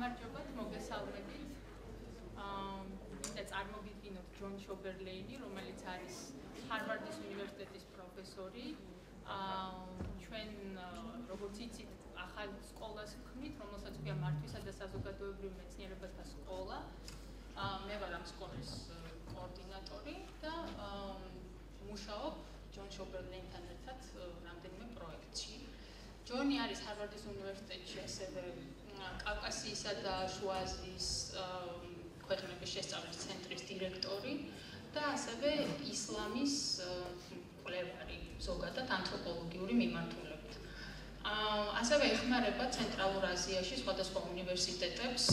გამარჯობათ, მოგესალმებით. მინდა წარმოგიდგინოთ ჯონ შობერლეინი, რომელიც არის ჰარვარდის უნივერსიტეტის პროფესორი. ჩვენ როგორც იცით, ახალ სკოლას ვქმნით, რომელსაც ქვია მართვისა და საზოგადოებრივ მეცნიერებათა სკოლა. მე ვარ ამ სკოლის კოორდინატორი და მუშაობ ჯონ შობერლეინთან ერთად რამდენიმე პროექტში. ჯონი არის ჰარვარდის უნივერსიტეტში ასევე კავკასიისა და შუა აზიის ქვეყნების შესწავლის ცენტრის დირექტორი და ასევე ისლამის მკვლევარი, ზოგადად ანთროპოლოგიური მიმართულებით. ასევე ეხმარება ცენტრალურ აზიაში სხვადასხვა უნივერსიტეტებს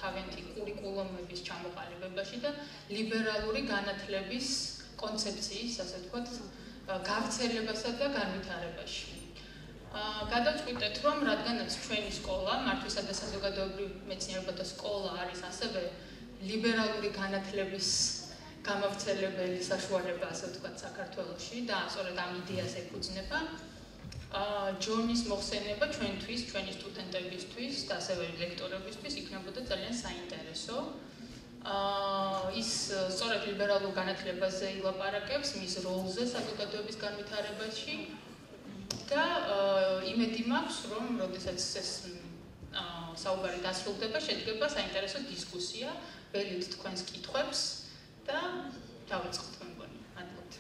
თავიანთი კურიკულუმების ჩამოყალიბებაში და ლიბერალური განათლების კონცეფციის, ასე ვთქვათ, გავრცელებასა და განვითარებაში. გადავწყვიტეთ, რომ რადგანაც ჩვენი სკოლა, მართვისა და საზოგადოებრივ მეცნიერებათა სკოლა არის ასევე ლიბერალური განათლების გამავრცელებელი საშუალება, ასე ვთქვათ, საქართველოში და სწორედ ამ იდეას ეფუძნება, ჯონის მოხსენება ჩვენთვის, ჩვენი სტუდენტებისთვის და ასევე ლექტორებისთვის იქნებოდა ძალიან საინტერესო. ის სწორედ ლიბერალურ განათლებაზე ილაპარაკებს, მის როლზე საზოგადოების განვითარებაში და იმედი მაქვს, რომ როდესაც ეს საუბარი დასრულდება, შედგება საინტერესო დისკუსია, ველით თქვენს კითხვებს და დავიწყოთ მე მგონი. მადლობთ.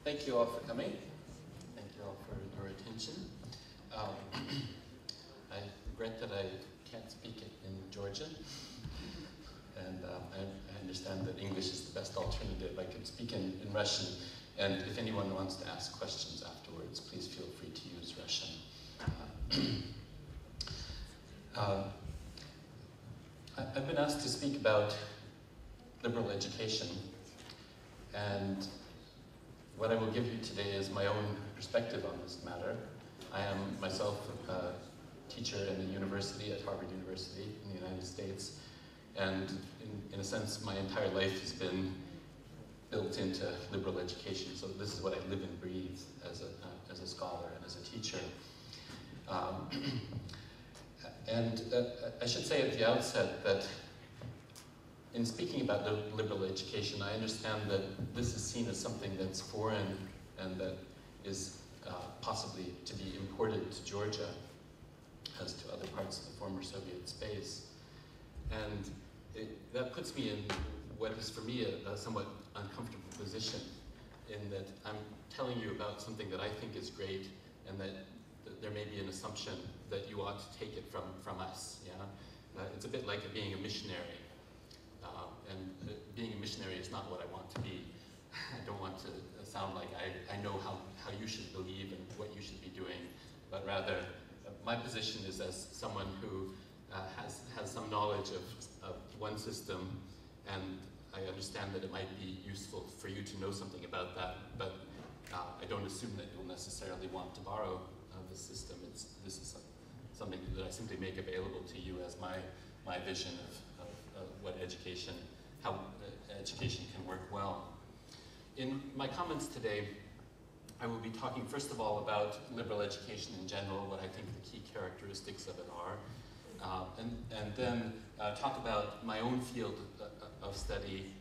Thank you all for coming. Thank you all for your attention. I regret that I can't speak it in Georgian, and I understand that English is the best alternative. I can speak in Russian, and if anyone wants to ask questions afterwards, please feel free to use Russian. I've been asked to speak about liberal education, and what I will give you today is my own perspective on this matter. I am myself a teacher in a university at Harvard University in the United States, and in a sense my entire life has been built into liberal education, so this is what I live and breathe as a scholar and as a teacher. And I should say at the outset that in speaking about liberal education, I understand that this is seen as something that's foreign and that is possibly to be imported to Georgia as to other parts of the former Soviet space. And that puts me in what is for me a somewhat uncomfortable position, in that I'm telling you about something that I think is great and that there may be an assumption that you ought to take it from us. Yeah? It's a bit like being a missionary. And being a missionary is not what I want to be. I don't want to sound like I know how you should believe and what you should be doing, but rather my position is as someone who has some knowledge of one system, and I understand that it might be useful for you to know something about that, but I don't assume that you'll necessarily want to borrow the system. This is something that I simply make available to you as my vision of what how education can work well. In my comments today, I will be talking first of all about liberal education in general, what I think the key characteristics of it are, and then talk about my own field of study,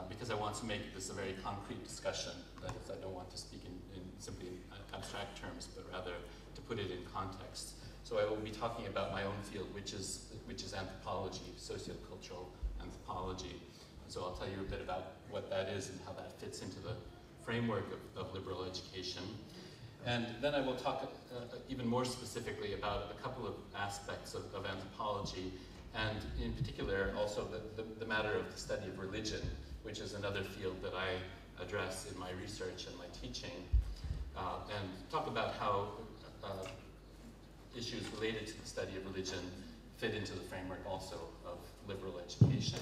because I want to make this a very concrete discussion. That is, I don't want to speak in simply abstract terms, but rather to put it in context. So I will be talking about my own field, which is anthropology, sociocultural anthropology. So I'll tell you a bit about what that is and how that fits into the framework of liberal education. And then I will talk even more specifically about a couple of aspects of anthropology, and in particular also the matter of the study of religion, which is another field that I address in my research and my teaching, and talk about how issues related to the study of religion fit into the framework also of liberal education.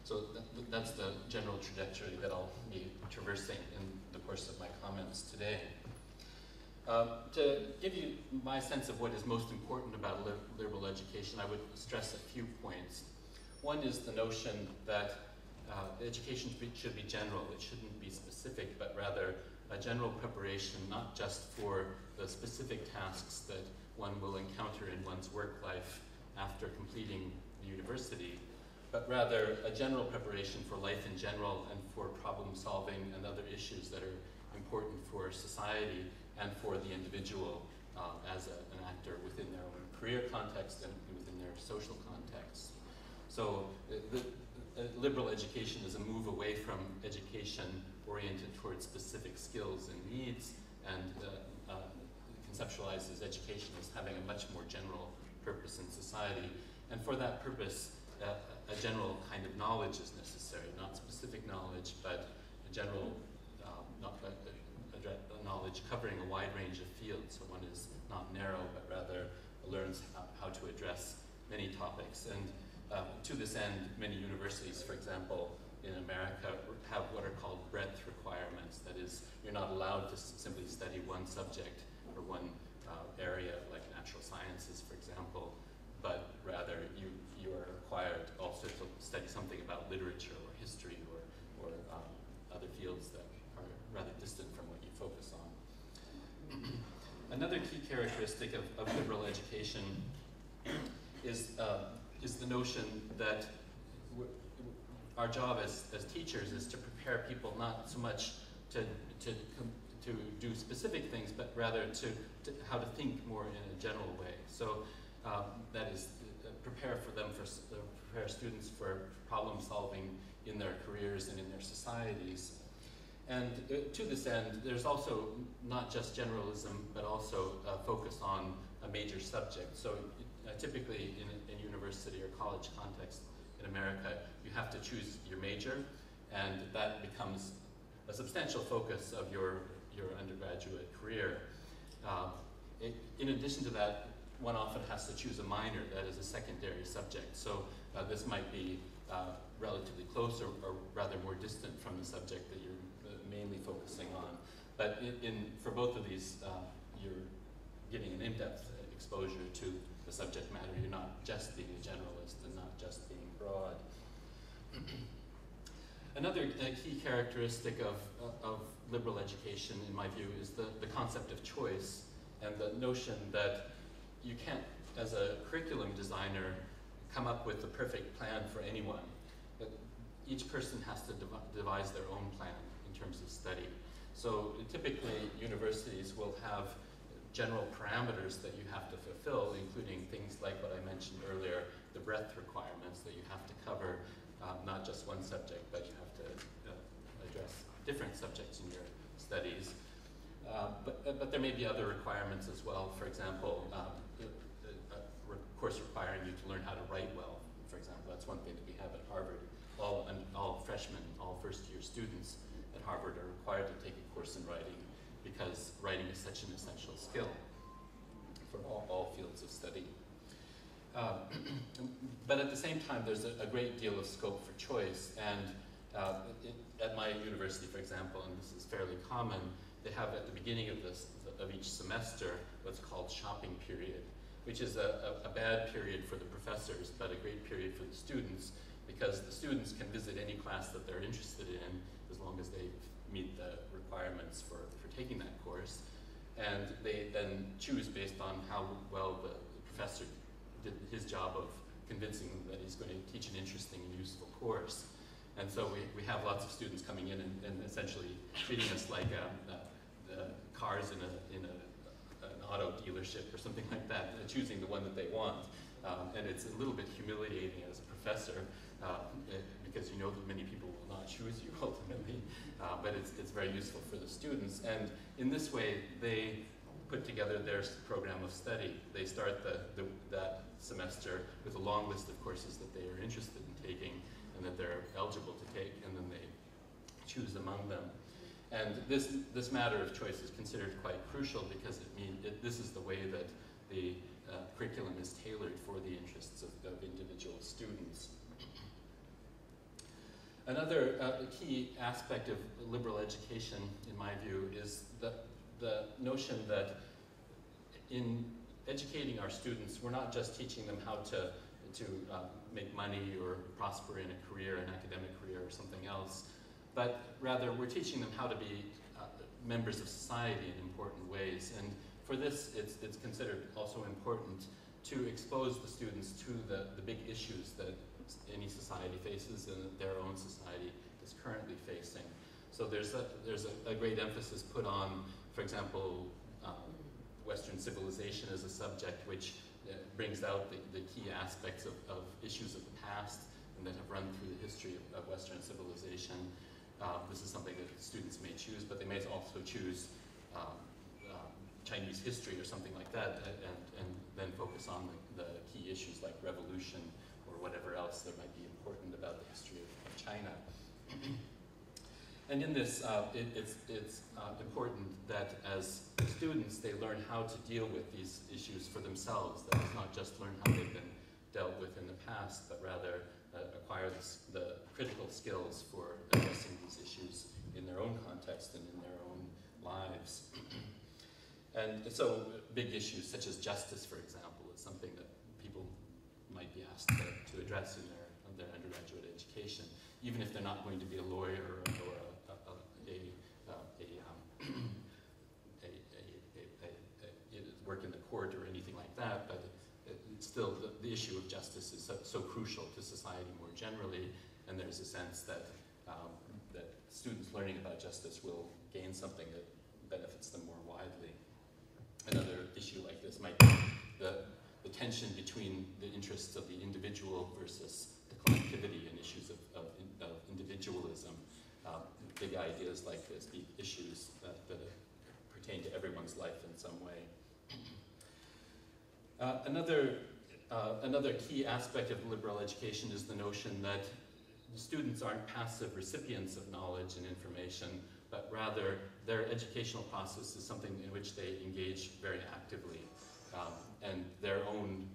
So that's the general trajectory that I'll be traversing in the course of my comments today. To give you my sense of what is most important about liberal education, I would stress a few points. One is the notion that education should be general. It shouldn't be specific, but rather a general preparation, not just for the specific tasks that one will encounter in one's work life after completing the university, but rather a general preparation for life in general and for problem solving and other issues that are important for society and for the individual as an actor within their own career context and within their social context. So liberal education is a move away from education oriented towards specific skills and needs, and conceptualizes education as having a much more general purpose in society. And for that purpose, a general kind of knowledge is necessary, not specific knowledge, but a general knowledge covering a wide range of fields. So one is not narrow, but rather learns how to address many topics. And to this end, many universities, for example, in America, have what are called breadth requirements. That is, you're not allowed to simply study one subject or one area, like natural sciences, for example, but rather you are required also to study something about literature or history or other fields that are rather distant from what you focus on. Another key characteristic of liberal education is the notion that our job as teachers is to prepare people not so much to do specific things, but rather to how to think more in a general way. So that is prepare students for problem solving in their careers and in their societies. And to this end, there's also not just generalism, but also a focus on a major subject. So typically in university or college context in America, you have to choose your major, and that becomes a substantial focus of your undergraduate career. In addition to that, one often has to choose a minor that is a secondary subject. So this might be relatively close or rather more distant from the subject that you're mainly focusing on. But for both of these, you're getting an in-depth exposure to the subject matter. You're not just being a generalist and not just being broad. Another key characteristic of liberal education, in my view, is the concept of choice and the notion that you can't, as a curriculum designer, come up with the perfect plan for anyone. That each person has to devise their own plan in terms of study. So typically, universities will have general parameters that you have to fulfill, including things like what I mentioned earlier, the breadth requirements that you have to cover, not just one subject, but you have to address different subjects in your studies. But there may be other requirements as well. For example, course requiring you to learn how to write well, for example. That's one thing that we have at Harvard. All freshmen, all first-year students at Harvard are required to take a course in writing because writing is such an essential skill for all fields of study. But at the same time, there's a great deal of scope for choice. And at my university, for example, and this is fairly common, they have at the beginning of each semester what's called shopping period, which is a bad period for the professors, but a great period for the students, because the students can visit any class that they're interested in as long as they meet the requirements for taking that course. And they then choose based on how well the professor did his job of convincing them that he's going to teach an interesting and useful course. And so we have lots of students coming in and essentially treating us like cars in an auto dealership or something like that, choosing the one that they want. And it's a little bit humiliating as a professor because you know that many people will not choose you ultimately, but it's very useful for the students. And in this way, they put together their program of study. They start that semester with a long list of courses that they are interested in taking and that they're eligible to take, and then they choose among them. And this matter of choice is considered quite crucial because this is the way that the curriculum is tailored for the interests of individual students. Another key aspect of liberal education, in my view, is the notion that in educating our students, we're not just teaching them how to make money or prosper in a career, an academic career or something else, but rather we're teaching them how to be members of society in important ways. And for this, it's considered also important to expose the students to the big issues that any society faces and that their own society is currently facing. So there's a great emphasis put on, for example, Western civilization as a subject which brings out the key aspects of issues of the past and that have run through the history of Western civilization. This is something that students may choose, but they may also choose Chinese history or something like that, and then focus on the key issues like revolution or whatever else that might be important about the history of China. And in this, it's important that as students they learn how to deal with these issues for themselves. That is, not just learn how they've been dealt with in the past, but rather acquire the critical skills for addressing these issues in their own context and in their own lives. And so big issues such as justice, for example, is something that people might be asked to address in their undergraduate education, even if they're not going to be a lawyer or work in the court or anything like that, but still the issue of justice is so crucial to society more generally, and there's a sense that that students learning about justice will gain something that benefits them more widely. Another issue like this might be the tension between the interests of the individual versus the collectivity and issues of individualism. Big ideas like this, big issues that pertain to everyone's life in some way. Another key aspect of liberal education is the notion that the students aren't passive recipients of knowledge and information, but rather their educational process is something in which they engage very actively. And their own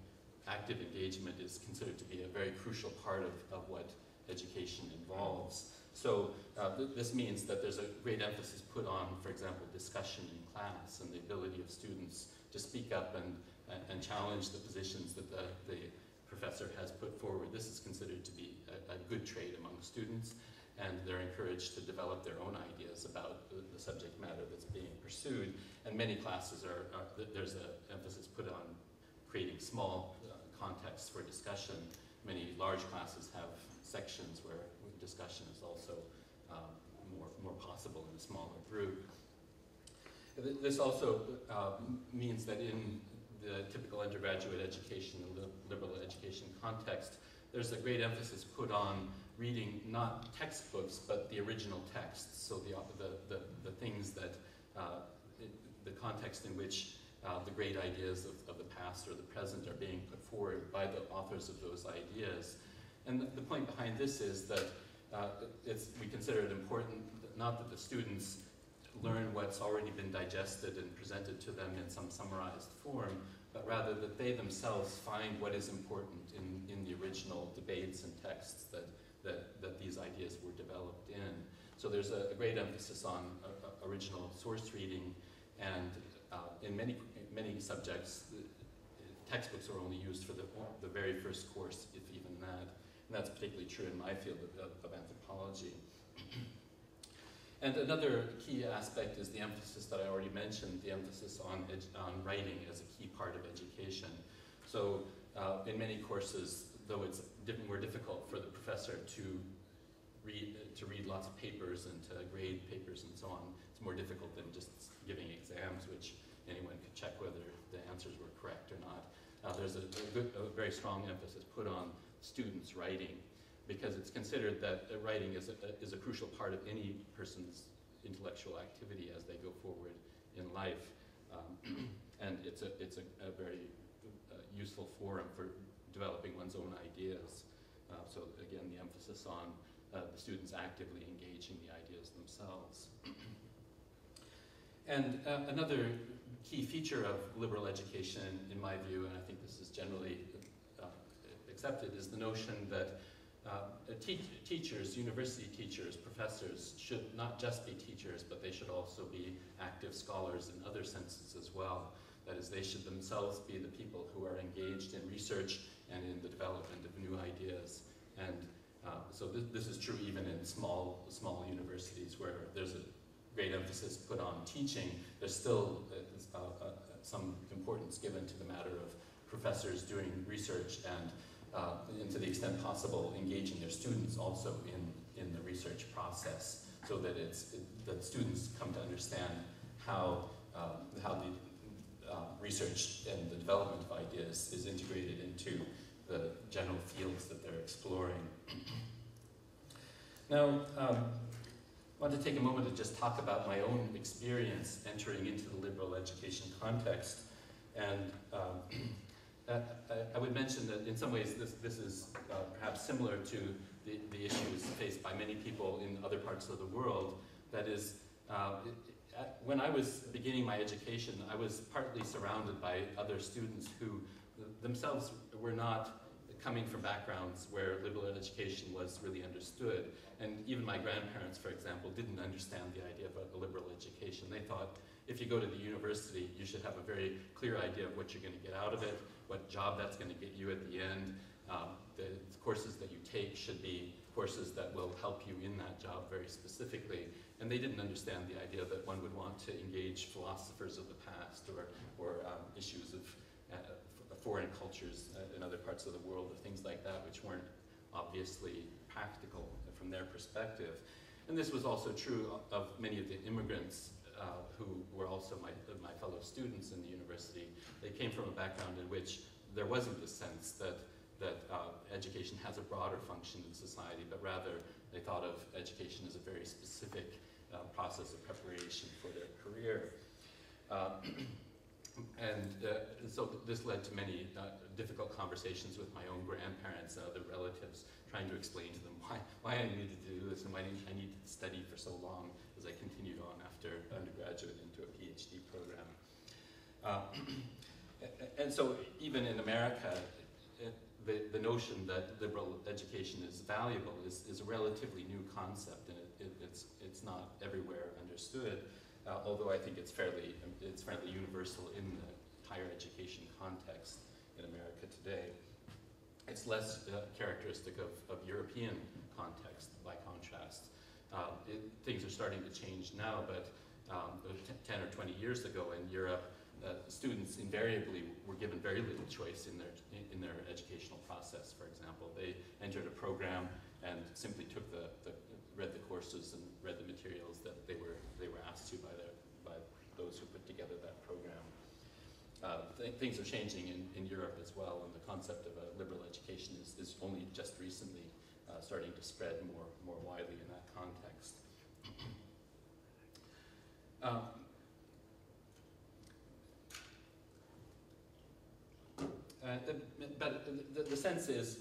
active engagement is considered to be a very crucial part of what education involves. So this means that there's a great emphasis put on, for example, discussion in class and the ability of students to speak up and challenge the positions that the professor has put forward. This is considered to be a good trait among students, and they're encouraged to develop their own ideas about the subject matter that's being pursued. And many classes there's an emphasis put on creating small contexts for discussion. Many large classes have sections where discussion is also more possible in a smaller group. This also means that in the typical undergraduate education, the liberal education context, there's a great emphasis put on reading not textbooks, but the original texts. So the things that, the context in which the great ideas of the past or the present are being put forward by the authors of those ideas. And the point behind this is that we consider it important not that the students learn what's already been digested and presented to them in some summarized form, but rather that they themselves find what is important in the original debates and texts that these ideas were developed in. So there's a great emphasis on original source reading, and in many subjects, textbooks are only used for the very first course, if even that. And that's particularly true in my field of anthropology. And another key aspect is the emphasis that I already mentioned, the emphasis on writing as a key part of education. So in many courses, though it's more difficult for the professor to read lots of papers and to grade papers and so on, it's more difficult than just giving exams, which anyone could check whether the answers were correct or not. There's a very strong emphasis put on students writing, because it's considered that writing is a crucial part of any person's intellectual activity as they go forward in life. And it's a very useful forum for developing one's own ideas. So again, the emphasis on the students actively engaging the ideas themselves. And another key feature of liberal education, in my view, and I think this is generally accepted, is the notion that teachers, university teachers, professors should not just be teachers, but they should also be active scholars in other senses as well. That is, they should themselves be the people who are engaged in research and in the development of new ideas. And so this is true even in small universities where there's a great emphasis put on teaching. There's still some importance given to the matter of professors doing research and to the extent possible, engaging their students also in the research process, so that that students come to understand how the research and the development of ideas is integrated into the general fields that they're exploring. Now, I want to take a moment to just talk about my own experience entering into the liberal education context. And I would mention that in some ways this is perhaps similar to the issues faced by many people in other parts of the world. That is, when I was beginning my education, I was partly surrounded by other students who themselves were not coming from backgrounds where liberal education was really understood. And even my grandparents, for example, didn't understand the idea of a liberal education. They thought if you go to the university, you should have a very clear idea of what you're going to get out of it, what job that's going to get you at the end. The courses that you take should be courses that will help you in that job very specifically. And they didn't understand the idea that one would want to engage philosophers of the past or issues of foreign cultures in other parts of the world, or things like that, which weren't obviously practical from their perspective. And this was also true of many of the immigrants who were also my fellow students in the university. They came from a background in which there wasn't the sense that education has a broader function in society, but rather they thought of education as a very specific process of preparation for their career. So this led to many difficult conversations with my own grandparents and other relatives, trying to explain to them why I needed to do this and why I needed to study for so long as I continued on after undergraduate into a PhD program. And so even in America, the notion that liberal education is valuable is a relatively new concept, and it's not everywhere understood. Although I think it's fairly universal in the higher education context in America today. It's less characteristic of European context, by contrast. Things are starting to change now, but 10 or 20 years ago in Europe, students invariably were given very little choice in their educational process. For example, they entered a program and simply took read the courses and read the materials that they were asked to by those who put together that program. Things are changing in Europe as well, and the concept of a liberal education is only just recently starting to spread more widely in that context. But the sense is,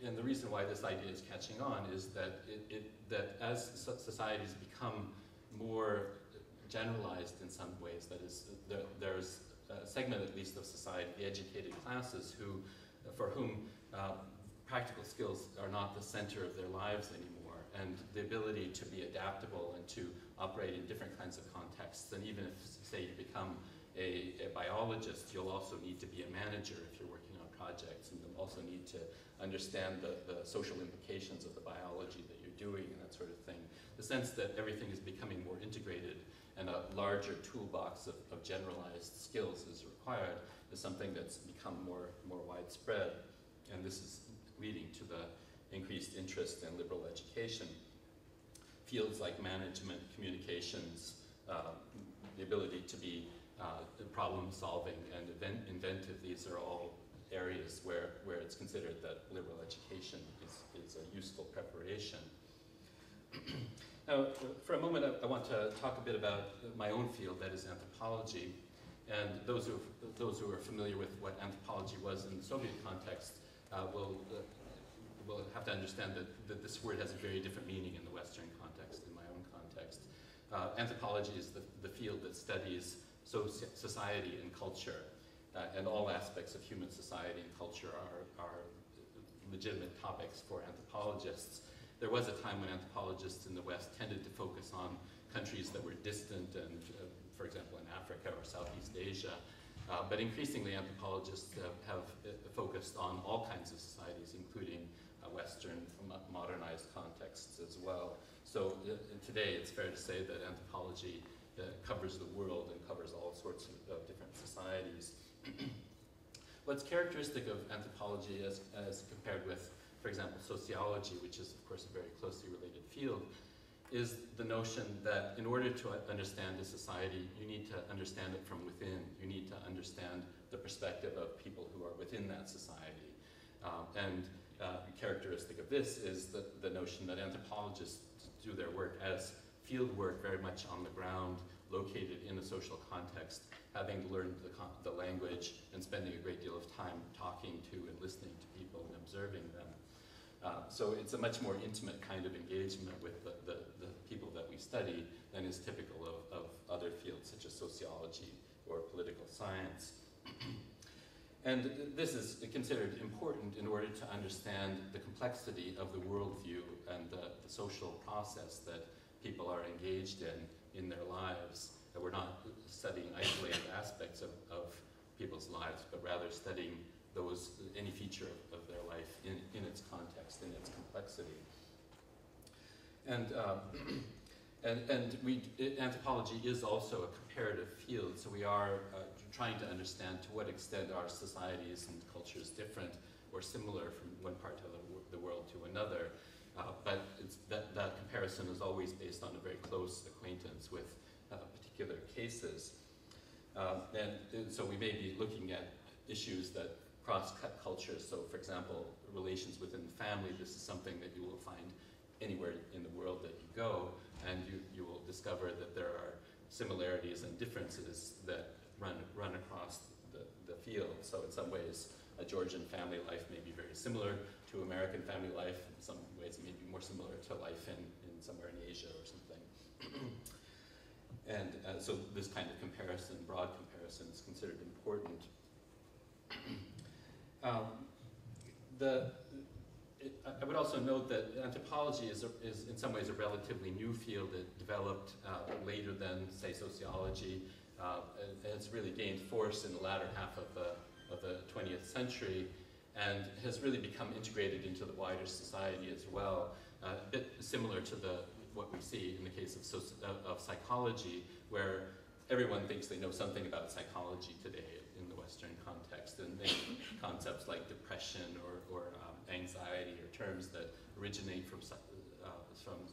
and the reason why this idea is catching on, is that that as societies become more generalized in some ways, that is, there's a segment at least of society, the educated classes, for whom practical skills are not the center of their lives anymore, and the ability to be adaptable and to operate in different kinds of contexts. And even if, say, you become a biologist, you'll also need to be a manager if you're working on projects, and you'll also need to understand the social implications of the biology that you're doing and that sort of thing. The sense that everything is becoming more integrated and a larger toolbox of generalized skills is required is something that's become more widespread, and this is leading to the increased interest in liberal education. Fields like management, communications, the ability to be problem solving and inventive, these are all areas where it's considered that liberal education is a useful preparation. Now, for a moment, I want to talk a bit about my own field, that is anthropology. And those who are familiar with what anthropology was in the Soviet context will have to understand that this word has a very different meaning in the Western context, in my own context. Anthropology is the field that studies society and culture, and all aspects of human society and culture are legitimate topics for anthropologists. There was a time when anthropologists in the West tended to focus on countries that were distant and, for example, in Africa or Southeast Asia. But increasingly, anthropologists have focused on all kinds of societies, including Western modernized contexts as well. So today, it's fair to say that anthropology covers the world and covers all sorts of different societies. What's characteristic of anthropology as compared with, for example, sociology, which is, of course, a very closely related field, is the notion that in order to understand a society, you need to understand it from within. You need to understand the perspective of people who are within that society. Characteristic of this is the notion that anthropologists do their work as field work very much on the ground, located in a social context, having learned the language and spending a great deal of time talking to and listening to people and observing them. So it's a much more intimate kind of engagement with the people that we study than is typical of other fields such as sociology or political science. And this is considered important in order to understand the complexity of the worldview and the social process that people are engaged in their lives. That we're not studying isolated aspects of people's lives, but rather studying any feature of their life in its context, in its complexity. Anthropology is also a comparative field, so we are trying to understand to what extent are societies and cultures different or similar from one part of the world to another. But that comparison is always based on a very close acquaintance with particular cases. And so we may be looking at issues that cross-cut cultures. So, for example, relations within the family. This is something that you will find anywhere in the world that you go, and you will discover that there are similarities and differences that run across the field. So in some ways, a Georgian family life may be very similar to American family life. In some ways, it may be more similar to life in somewhere in Asia or something. And so this kind of comparison, broad comparison, is considered important. I would also note that anthropology is in some ways a relatively new field that developed later than, say, sociology. And it's really gained force in the latter half of the 20th century and has really become integrated into the wider society as well. A bit similar to what we see in the case of psychology, where everyone thinks they know something about psychology today in the Western context, and concepts like depression or anxiety or terms that originate from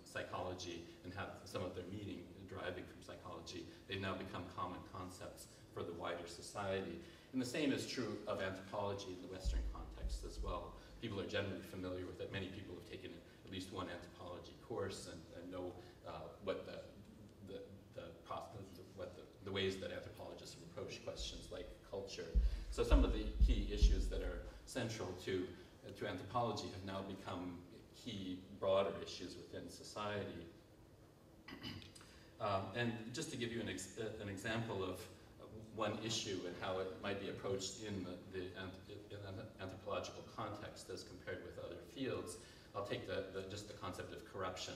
psychology and have some of their meaning deriving from psychology, they've now become common concepts for the wider society. And the same is true of anthropology in the Western context as well. People are generally familiar with it. Many people have taken at least one anthropology course and know what the ways that anthropologists approach questions like culture. So some of the key issues that are central to anthropology have now become key, broader issues within society. And just to give you an example of one issue and how it might be approached in an anthropological context as compared with other fields, I'll take just the concept of corruption.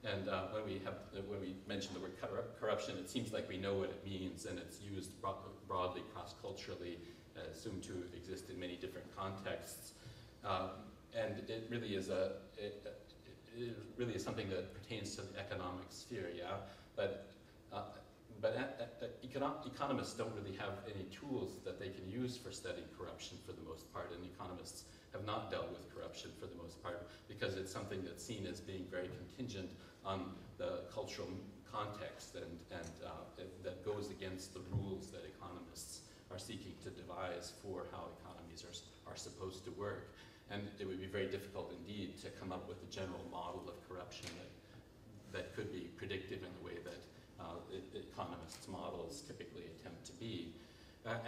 And when we mention the word corruption, it seems like we know what it means, and it's used broadly, cross-culturally, assumed to exist in many different contexts. And it really is something that pertains to the economic sphere, yeah. But economists don't really have any tools that they can use for studying corruption for the most part, and economists have not dealt with corruption for the most part because it's something that's seen as being very contingent on the cultural context and that goes against the rules that economists are seeking to devise for how economies are supposed to work. And it would be very difficult indeed to come up with a general model of corruption that could be predictive in the way that economists' models typically attempt to be.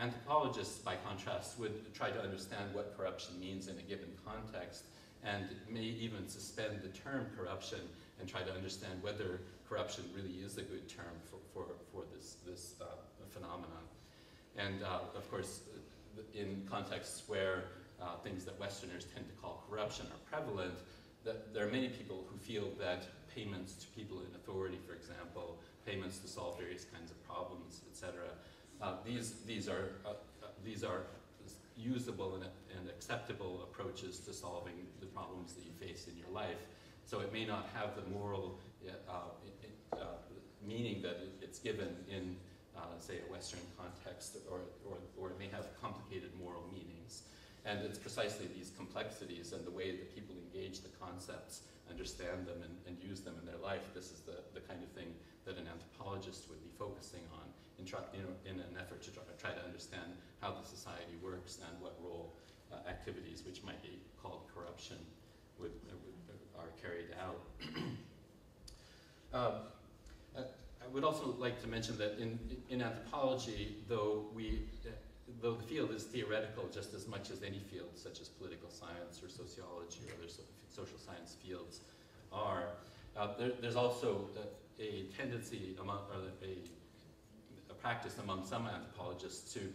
Anthropologists, by contrast, would try to understand what corruption means in a given context and may even suspend the term corruption and try to understand whether corruption really is a good term for this phenomenon. And of course, in contexts where things that Westerners tend to call corruption are prevalent, there are many people who feel that payments to people in authority, for example, payments to solve various kinds of problems, etc., these are usable and acceptable approaches to solving the problems that you face in your life. So it may not have the moral meaning that it's given in, say, a Western context, or it may have complicated moral meanings. And it's precisely these complexities and the way that people engage the concepts, understand them, and use them in their life. This is the kind of thing that an anthropologist would be focusing on in an effort to try to understand how the society works and what role activities, which might be called corruption, are carried out. I would also like to mention that in anthropology, though the field is theoretical just as much as any field, such as political science or sociology or other social science fields are, there's also a tendency a practice among some anthropologists to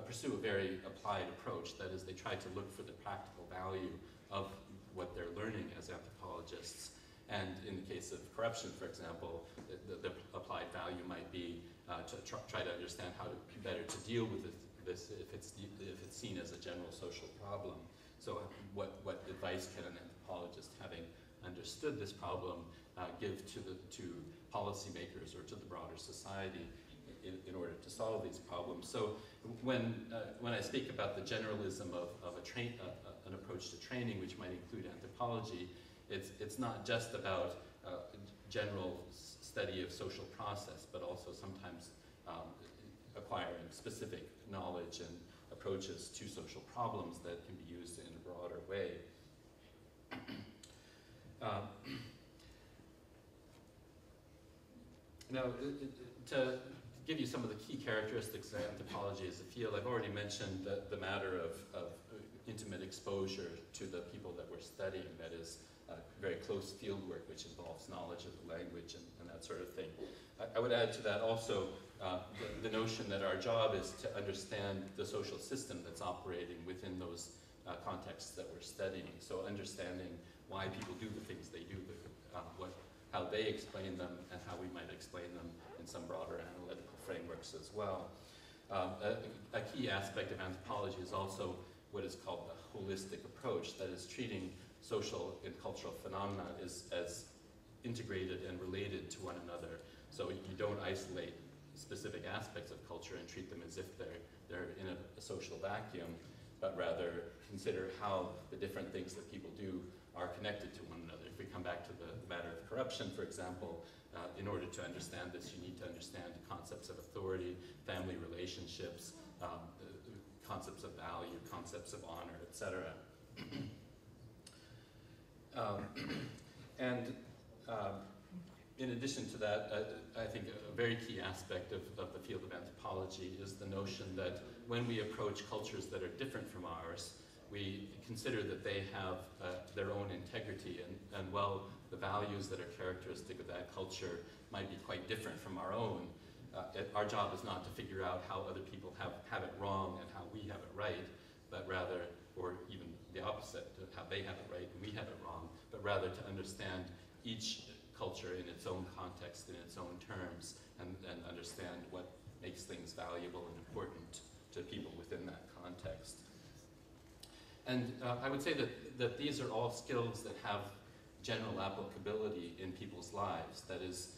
pursue a very applied approach. That is, they try to look for the practical value of what they're learning as anthropologists. And in the case of corruption, for example, the applied value might be to try to understand how to better to deal with this if it's seen as a general social problem. So what advice can an anthropologist, having understood this problem, give to policymakers or to the broader society in order to solve these problems? So when I speak about the generalism of an approach to training, which might include anthropology, it's not just about general study of social process, but also sometimes acquiring specific knowledge and approaches to social problems that can be used in a broader way. Now, to give you some of the key characteristics of anthropology as a field, I've already mentioned the matter of intimate exposure to the people that we're studying, that is, very close field work, which involves knowledge of the language and that sort of thing. I would add to that also the notion that our job is to understand the social system that's operating within those contexts that we're studying. So understanding why people do the things they do, how they explain them, and how we might explain them in some broader analytical frameworks as well. A key aspect of anthropology is also what is called the holistic approach, that is treating social and cultural phenomena as integrated and related to one another. So you don't isolate specific aspects of culture and treat them as if they're in a social vacuum, but rather consider how the different things that people do are connected to one another. If we come back to the matter of corruption, for example, in order to understand this, you need to understand concepts of authority, family relationships, concepts of value, concepts of honor, etc. In addition to that, I think a very key aspect of the field of anthropology is the notion that when we approach cultures that are different from ours, we consider that they have their own integrity, and while the values that are characteristic of that culture might be quite different from our own, our job is not to figure out how other people have it wrong and how we have it right, but rather, or even the opposite, how they have it right and we have it wrong, but rather to understand each culture in its own context, in its own terms, and understand what makes things valuable and important to people within that context. And I would say that these are all skills that have general applicability in people's lives. That is,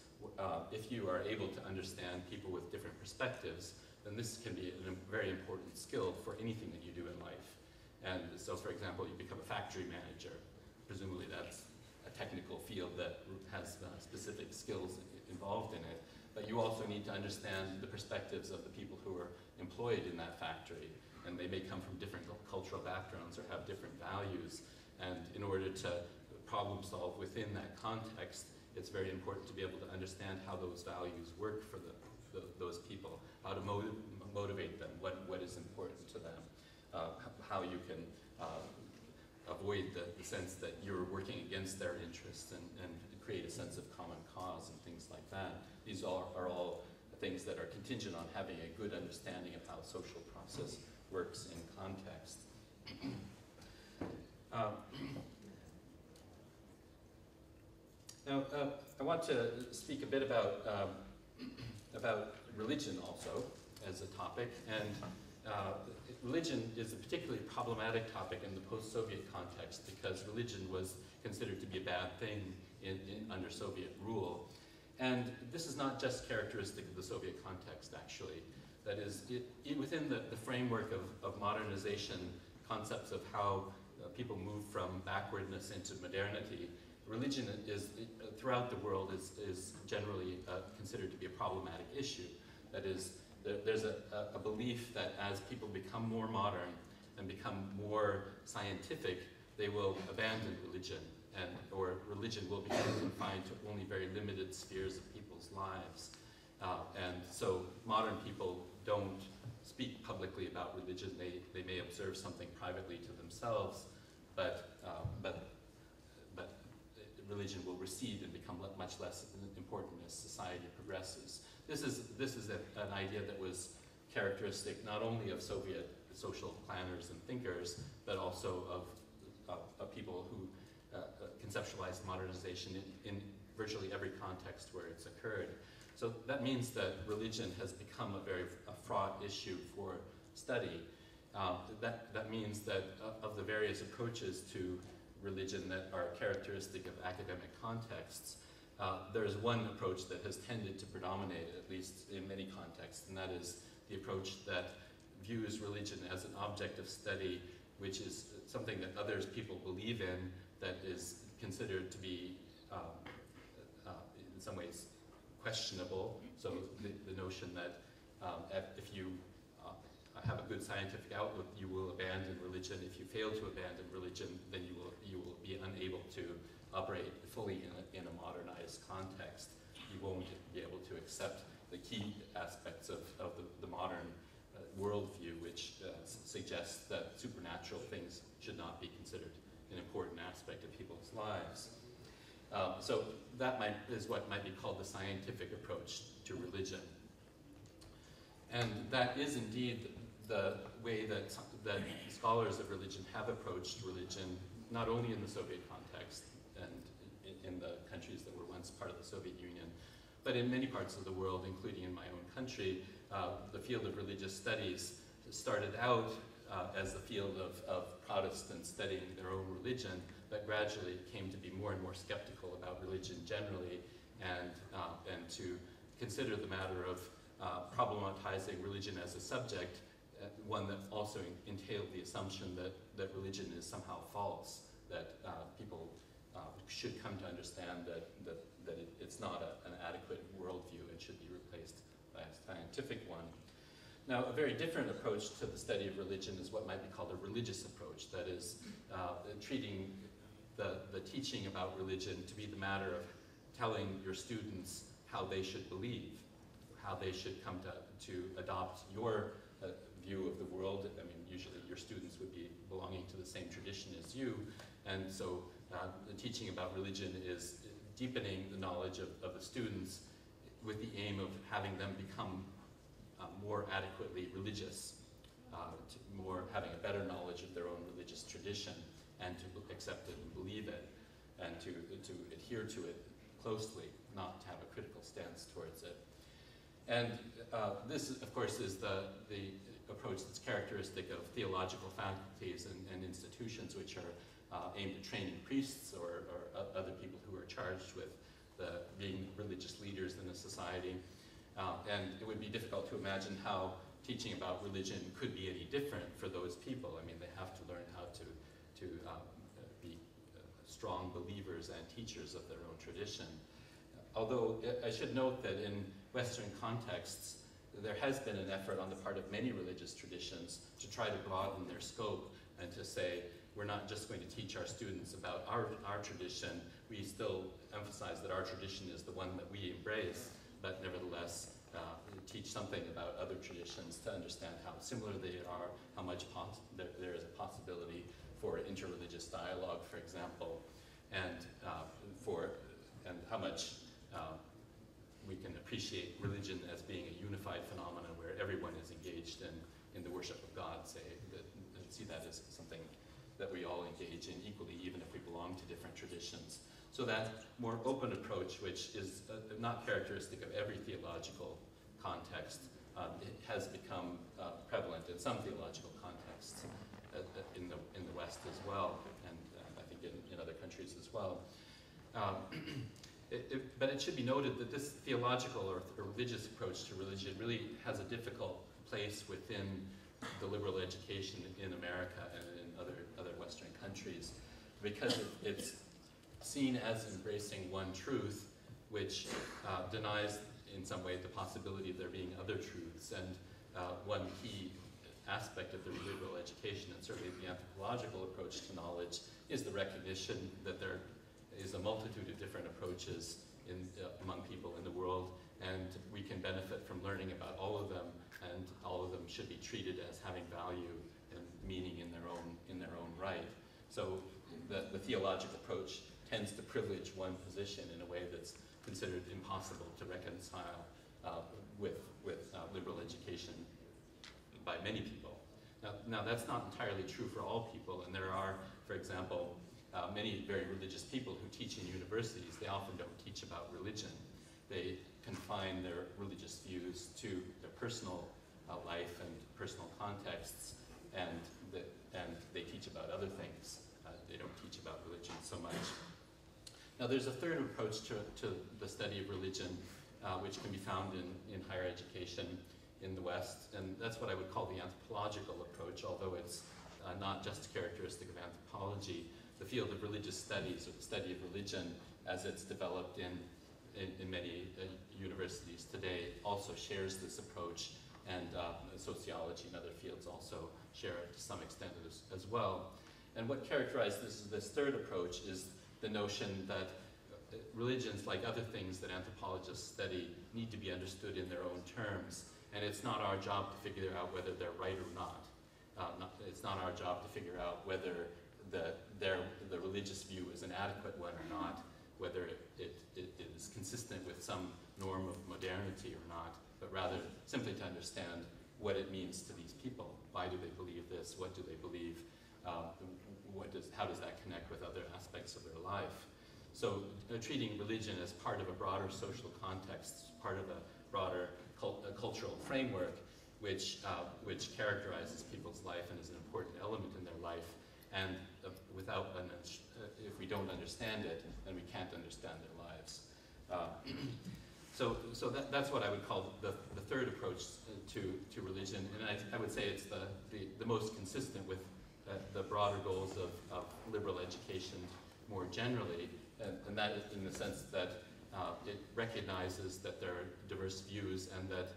if you are able to understand people with different perspectives, then this can be a very important skill for anything that you do in life. And so, for example, you become a factory manager. Presumably that's a technical field that has specific skills involved in it. But you also need to understand the perspectives of the people who are employed in that factory. And they may come from different cultural backgrounds or have different values. And in order to problem solve within that context, it's very important to be able to understand how those values work for those people, how to motivate them, what is important to them, how you can avoid the sense that you're working against their interests and create a sense of common cause and things like that. These are all things that are contingent on having a good understanding of how social process works in context. Now, I want to speak a bit about religion also. as a topic, and religion is a particularly problematic topic in the post-Soviet context because religion was considered to be a bad thing under Soviet rule. And this is not just characteristic of the Soviet context, actually. That is, within the framework of modernization, concepts of how people move from backwardness into modernity, religion is, throughout the world, is generally considered to be a problematic issue. That is, there's a belief that as people become more modern and become more scientific, they will abandon religion, or religion will become confined to only very limited spheres of people's lives. And so modern people don't speak publicly about religion. They may observe something privately to themselves, but religion will recede and become much less important as society progresses. This is an idea that was characteristic not only of Soviet social planners and thinkers, but also of people who conceptualized modernization in virtually every context where it's occurred. So that means that religion has become a fraught issue for study. That means that of the various approaches to religion that are characteristic of academic contexts, there's one approach that has tended to predominate, at least in many contexts, and that is the approach that views religion as an object of study, which is something that people believe in, that is considered to be, in some ways, questionable. So the notion that if you have a good scientific outlook, you will abandon religion. If you fail to abandon religion, then you will be unable to operate fully in a modernized context. You won't be able to accept the key aspects of the modern worldview, which suggests that supernatural things should not be considered an important aspect of people's lives. So that is what might be called the scientific approach to religion. And that is indeed the way that scholars of religion have approached religion, not only in the Soviet context and in the countries that were once part of the Soviet Union, but in many parts of the world, including in my own country. The field of religious studies started out as the field of Protestants studying their own religion, but gradually came to be more and more skeptical about religion generally, and to consider the matter of problematizing religion as a subject, one that also entailed the assumption that religion is somehow false, that people should come to understand that it's not an adequate worldview and should be replaced by a scientific one. Now, a very different approach to the study of religion is what might be called a religious approach, that is, treating the teaching about religion to be the matter of telling your students how they should believe, how they should come to adopt your view of the world. I mean, usually your students would be belonging to the same tradition as you, and so the teaching about religion is deepening the knowledge of the students with the aim of having them become more adequately religious, having a better knowledge of their own religious tradition, and to accept it and believe it, and to adhere to it closely, not to have a critical stance towards it. And this, of course, is the approach that's characteristic of theological faculties and institutions which are aimed at training priests or other people who are charged with being religious leaders in a society. And it would be difficult to imagine how teaching about religion could be any different for those people. I mean, they have to learn how to be strong believers and teachers of their own tradition. Although I should note that in Western contexts, there has been an effort on the part of many religious traditions to try to broaden their scope and to say, we're not just going to teach our students about our tradition, we still emphasize that our tradition is the one that we embrace, but nevertheless teach something about other traditions to understand how similar they are, how much there is a possibility for interreligious dialogue, for example, and how much we can appreciate religion as being a unified phenomenon where everyone is engaged in the worship of God, see that as something that we all engage in equally, even if we belong to different traditions. So that more open approach, which is not characteristic of every theological context, it has become prevalent in some theological contexts in the West as well, and I think in other countries as well. But it should be noted that this theological or religious approach to religion really has a difficult place within the liberal education in America and in other Western countries, because it's seen as embracing one truth, which denies in some way the possibility of there being other truths. And one key aspect of the liberal education, and certainly the anthropological approach to knowledge, is the recognition that there is a multitude of different approaches among people in the world, and we can benefit from learning about all of them, and all of them should be treated as having value and meaning in their own right. So the theological approach tends to privilege one position in a way that's considered impossible to reconcile with liberal education by many people. Now that's not entirely true for all people, and there are, for example, many very religious people who teach in universities. They often don't teach about religion. They confine their religious views to their personal life and personal contexts, and they teach about other things. They don't teach about religion so much. Now there's a third approach to the study of religion, which can be found in higher education in the West, and that's what I would call the anthropological approach, although it's not just characteristic of anthropology. The field of religious studies, or the study of religion as it's developed in many universities today, also shares this approach, and sociology and other fields also share it to some extent as well. And what characterizes this third approach is the notion that religions, like other things that anthropologists study, need to be understood in their own terms, and it's not our job to figure out whether they're right or not. It's not our job to figure out whether the religious view is an adequate one or not, whether it is consistent with some norm of modernity or not, but rather simply to understand what it means to these people. Why do they believe this? What do they believe? How does that connect with other aspects of their life? So treating religion as part of a broader social context, part of a broader cultural framework, which characterizes people's life and is an important element in their life, and if we don't understand it, then we can't understand their lives. So that's what I would call the third approach to religion, and I would say it's the most consistent with the broader goals of liberal education more generally, and that is in the sense that it recognizes that there are diverse views, and that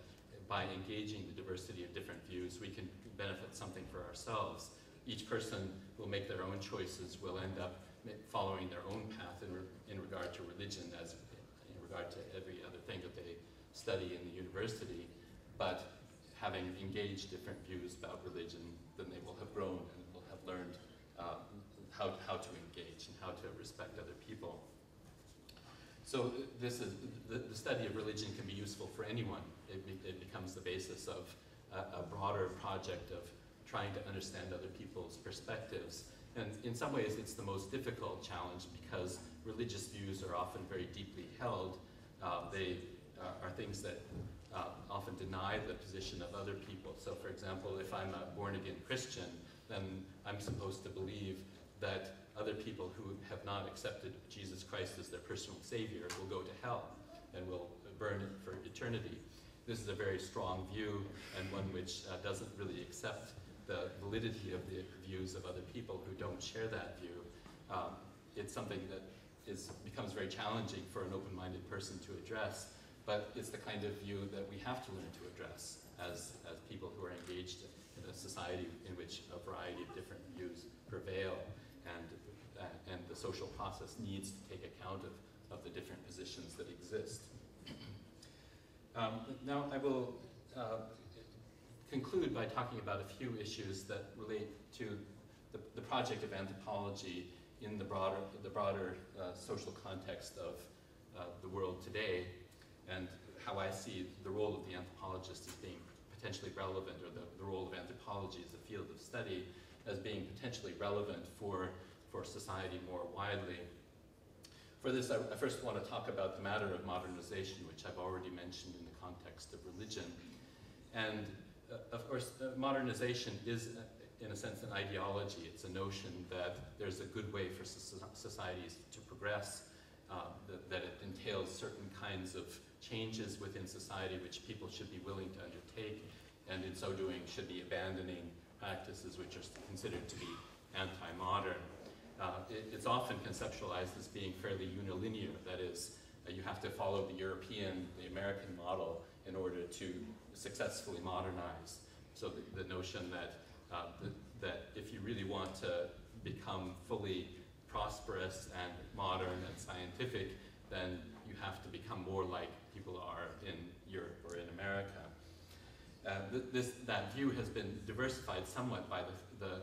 by engaging the diversity of different views, we can benefit something for ourselves. Each person will make their own choices, will end up following their own path in regard to religion, as in regard to every other thing that they study in the university, but having engaged different views about religion, then they will have grown and will have learned how to engage and how to respect other people. So this is the study of religion can be useful for anyone. It becomes the basis of a broader project of trying to understand other people's perspectives. And in some ways, it's the most difficult challenge, because religious views are often very deeply held. They are things that often deny the position of other people. So for example, if I'm a born-again Christian, then I'm supposed to believe that other people who have not accepted Jesus Christ as their personal savior will go to hell and will burn for eternity. This is a very strong view, and one which doesn't really accept the validity of the views of other people who don't share that view. It's something that becomes very challenging for an open-minded person to address, but it's the kind of view that we have to learn to address as people who are engaged in a society in which a variety of different views prevail, and the social process needs to take account of the different positions that exist. Now I will conclude by talking about a few issues that relate to the project of anthropology in the broader social context of the world today, and how I see the role of the anthropologist as being potentially relevant, or the role of anthropology as a field of study as being potentially relevant for society more widely. For this, I first want to talk about the matter of modernization, which I've already mentioned in the context of religion. And of course, modernization is, in a sense, an ideology. It's a notion that there's a good way for societies to progress, that it entails certain kinds of changes within society which people should be willing to undertake, and in so doing should be abandoning practices which are considered to be anti-modern. It's often conceptualized as being fairly unilinear. That is, you have to follow the European, the American model in order to successfully modernize. So the notion that, that if you really want to become fully prosperous and modern and scientific, then you have to become more like people are in Europe or in America. That view has been diversified somewhat by the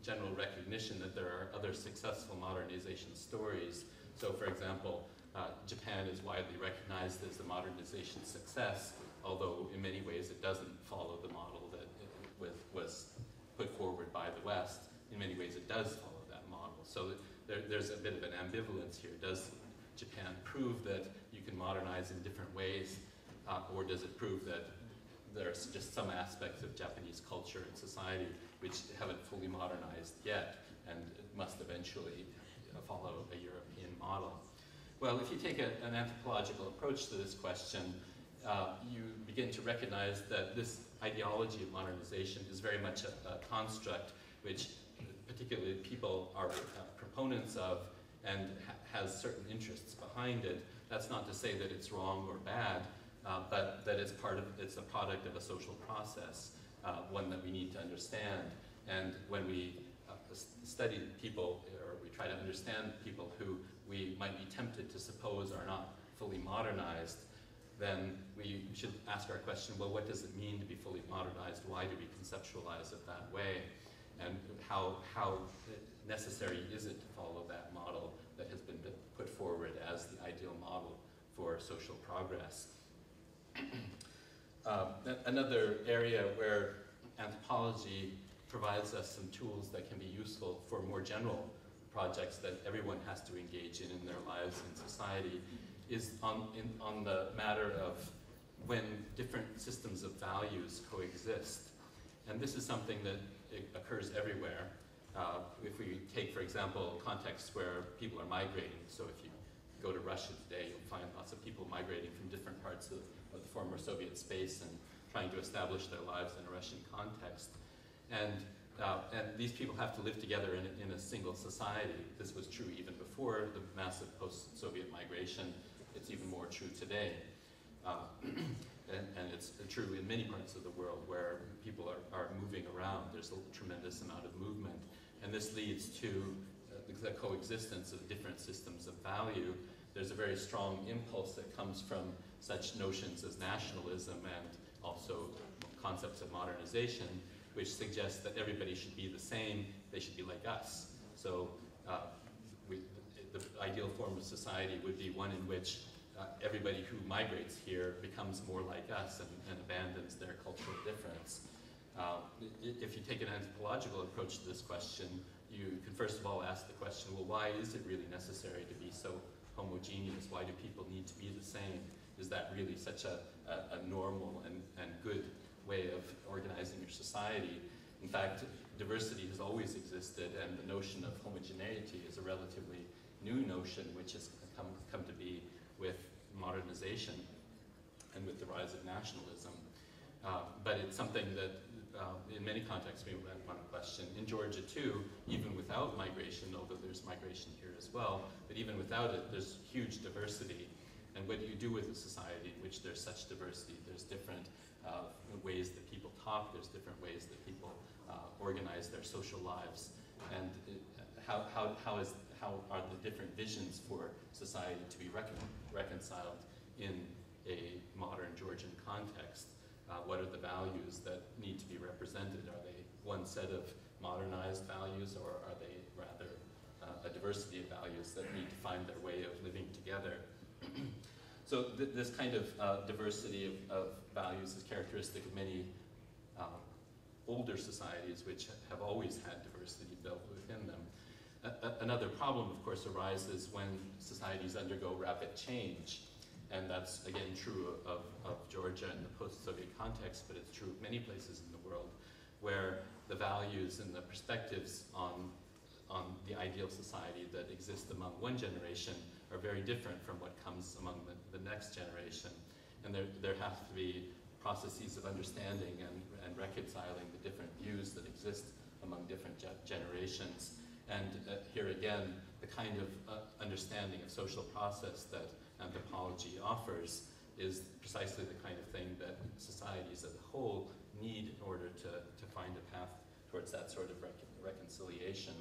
general recognition that there are other successful modernization stories. So for example, Japan is widely recognized as a modernization success, although in many ways it doesn't follow the model that was put forward by the West. In many ways it does follow that model. So there's a bit of an ambivalence here. Does Japan prove that you can modernize in different ways, or does it prove that there's just some aspects of Japanese culture and society which haven't fully modernized yet, and it must eventually follow a European model? Well, if you take an anthropological approach to this question, you begin to recognize that this ideology of modernization is very much a construct which particularly people are proponents of and has certain interests behind it. That's not to say that it's wrong or bad, but that it's a product of a social process, one that we need to understand. And when we study people, or we try to understand people who we might be tempted to suppose are not fully modernized, then we should ask our question, well, what does it mean to be fully modernized? Why do we conceptualize it that way? And how necessary is it to follow that model that has been put forward as the ideal model for social progress? Another area where anthropology provides us some tools that can be useful for more general projects that everyone has to engage in their lives in society is on the matter of when different systems of values coexist. And this is something that occurs everywhere. If we take, for example, contexts where people are migrating, so if you go to Russia today, you'll find lots of people migrating from different parts of the former Soviet space and trying to establish their lives in a Russian context. And these people have to live together in a single society. This was true even before the massive post-Soviet migration. It's even more true today. And it's true in many parts of the world where people are moving around. There's a tremendous amount of movement. And this leads to the coexistence of different systems of value. There's a very strong impulse that comes from such notions as nationalism and also concepts of modernization, which suggests that everybody should be the same, they should be like us. So the ideal form of society would be one in which everybody who migrates here becomes more like us and abandons their cultural difference. If you take an anthropological approach to this question, you can first of all ask the question, well, why is it really necessary to be so homogeneous? Why do people need to be the same? Is that really such a normal and good way of organizing your society? In fact, diversity has always existed, and the notion of homogeneity is a relatively new notion which has come to be with modernization and with the rise of nationalism. But it's something that in many contexts we want to question. In Georgia too, even without migration, although there's migration here as well, but even without it, there's huge diversity. And what do you do with a society in which there's such diversity? There's different ways that people talk, there's different ways that people organize their social lives. And how are the different visions for society to be reconciled in a modern Georgian context? What are the values that need to be represented? Are they one set of modernized values, or are they rather a diversity of values that need to find their way of living together? So this kind of diversity of values is characteristic of many older societies which have always had diversity built within them. Another problem, of course, arises when societies undergo rapid change. And that's, again, true of Georgia in the post-Soviet context, but it's true of many places in the world, where the values and the perspectives on the ideal society that exist among one generation are very different from what comes among the next generation. And there have to be processes of understanding and reconciling the different views that exist among different generations. And here again, the kind of understanding of social process that anthropology offers is precisely the kind of thing that societies as a whole need in order to find a path towards that sort of reconciliation.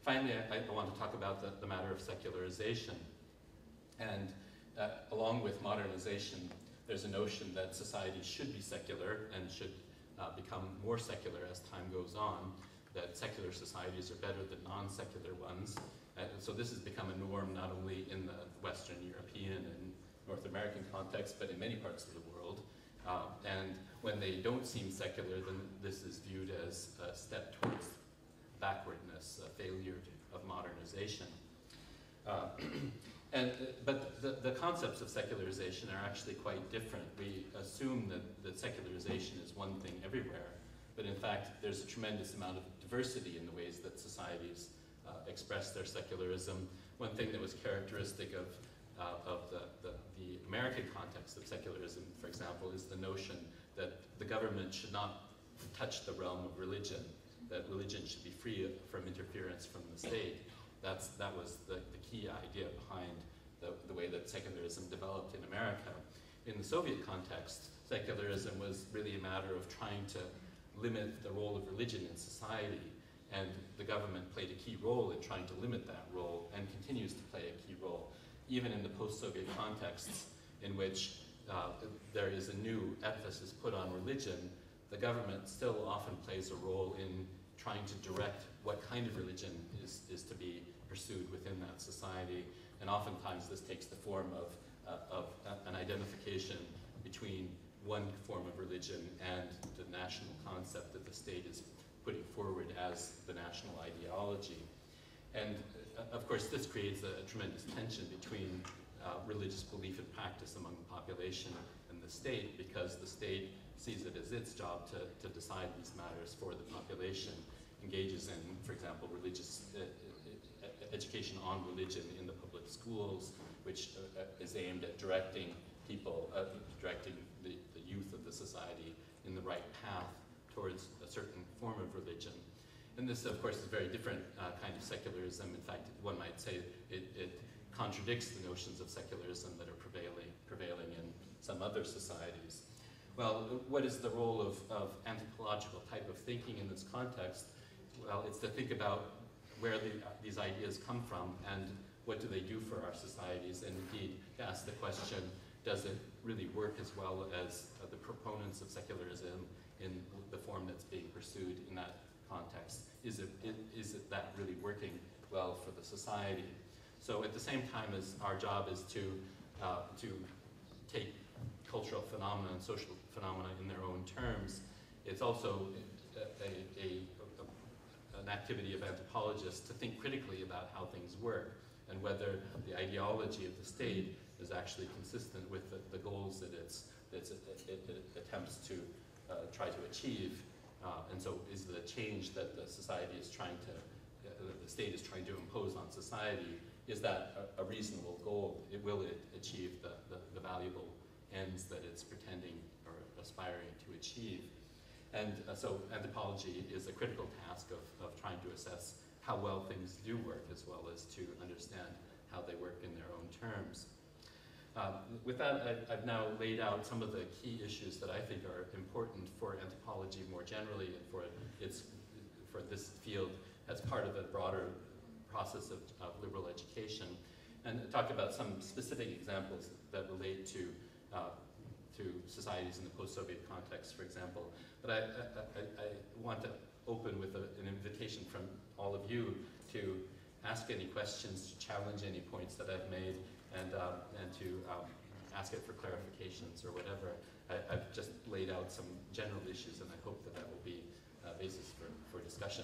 Finally, I want to talk about the matter of secularization. And along with modernization, there's a notion that society should be secular and should become more secular as time goes on, that secular societies are better than non-secular ones. So this has become a norm not only in the Western European and North American context, but in many parts of the world. And when they don't seem secular, then this is viewed as a step towards backwardness, a failure of modernization. But the concepts of secularization are actually quite different. We assume that secularization is one thing everywhere, but in fact, there's a tremendous amount of diversity in the ways that societies express their secularism. One thing that was characteristic of the American context of secularism, for example, is the notion that the government should not touch the realm of religion, that religion should be free from interference from the state. That was the key idea behind the way that secularism developed in America. In the Soviet context, secularism was really a matter of trying to limit the role of religion in society, and the government played a key role in trying to limit that role and continues to play a key role. Even in the post-Soviet contexts in which there is a new emphasis put on religion, the government still often plays a role in trying to direct what kind of religion is to be pursued within that society. And oftentimes this takes the form of an identification between one form of religion and the national concept that the state is putting forward as the national ideology. And of course, this creates a tremendous tension between religious belief and practice among the population and the state, because the state sees it as its job to decide these matters for the population, engages in, for example, religious education on religion in the public schools, which is aimed at directing people, directing the youth of the society in the right path towards a certain form of religion. And this, of course, is a very different kind of secularism. In fact, one might say it contradicts the notions of secularism that are prevailing in some other societies. Well, what is the role of anthropological type of thinking in this context? Well, it's to think about where these ideas come from and what do they do for our societies, and indeed to ask the question, does it really work as well as the proponents of secularism in the form that's being pursued in that context? Is it that really working well for the society? So at the same time as our job is to take cultural phenomena and social phenomena in their own terms, it's also an activity of anthropologists to think critically about how things work and whether the ideology of the state is actually consistent with the goals that it attempts to try to achieve. And so is the change that the society is trying to, the state is trying to impose on society, is that a reasonable goal? Will it achieve the valuable ends that it's pretending or aspiring to achieve? And so anthropology is a critical task of trying to assess how well things do work, as well as to understand how they work in their own terms. With that, I've now laid out some of the key issues that I think are important for anthropology more generally and for this field as part of a broader process of liberal education, and talk about some specific examples that relate to societies in the post-Soviet context, for example. But I want to open with an invitation from all of you to ask any questions, to challenge any points that I've made, and to ask it for clarifications or whatever. I've just laid out some general issues, and I hope that will be a basis for discussion.